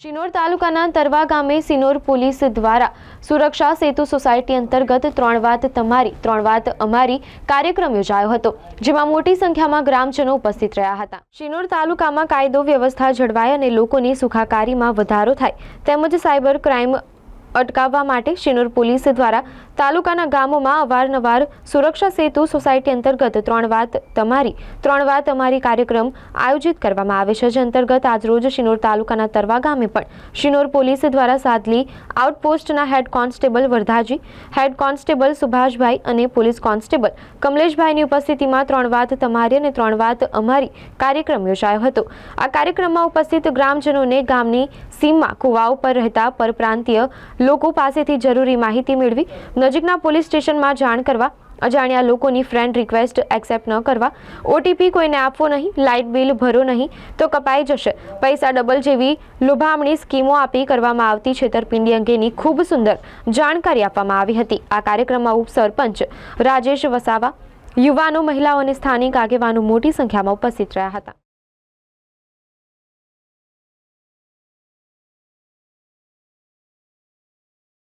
શિનોર તાલુકાના તરવા ગામે સિનોર પોલીસ દ્વારા સુરક્ષા સેતુ સોસાયટી અંતર્ગત 3 વાત તમારી 3 વાત અમારી કાર્યક્રમ યોજાયો હતો, જેમાં મોટી સંખ્યામાં ગ્રામજનો ઉપસ્થિત રહ્યા હતા। શિનોર તાલુકામાં કાયદો વ્યવસ્થા જળવાય અને લોકોની સુખાકારીમાં વધારો થાય તેમજ સાયબર ક્રાઇમ અટકાવવા માટે શિનોર પોલીસ દ્વારા તાલુકાના ગામોમાં અવારનવાર સુરક્ષા સેતુ સોસાયટી અંતર્ગત 3 વાત તમારી 3 વાત અમારી કાર્યક્રમ આયોજિત કરવામાં આવે છે। જે અંતર્ગત આજરોજ શિનોર તાલુકાના તરવા ગામે પણ શિનોર પોલીસ દ્વારા Sadhli આઉટપોસ્ટના head constable વરધાજી, head constable Subhashbhai અને પોલીસ કોન્સ્ટેબલ કમલેશભાઈની ઉપસ્થિતિમાં 3 વાત તમારી અને 3 વાત અમારી કાર્યક્રમ યોજાયો હતો। આ કાર્યક્રમમાં ઉપસ્થિત ગ્રામજનોને ગામની સીમમાં કુવાઓ પર રહેતા પરપ્રાંતીય લોકો પાસેથી જરૂરી માહિતી મેળવી નજીકના પોલીસ સ્ટેશનમાં જાણ કરવા, અજાણ્યા લોકોની ફ્રેન્ડ રિક્વેસ્ટ એક્સેપ્ટ ન કરવા, ઓટીપી કોઈને આપવો નહીં, લાઇટ બિલ ભરો નહીં તો કપાઈ જશે, પૈસા ડબલ જેવી લોભામણી સ્કીમો આપી કરવામાં આવતી છેતરપિંડી અંગેની ખૂબ સુંદર જાણકારી આપવામાં આવી હતી। આ કાર્યક્રમમાં ઉપસરપંચ રાજેશ વસાવા, યુવાનો, મહિલાઓ અને સ્થાનિક આગેવાનો મોટી સંખ્યામાં ઉપસ્થિત રહ્યા હતા।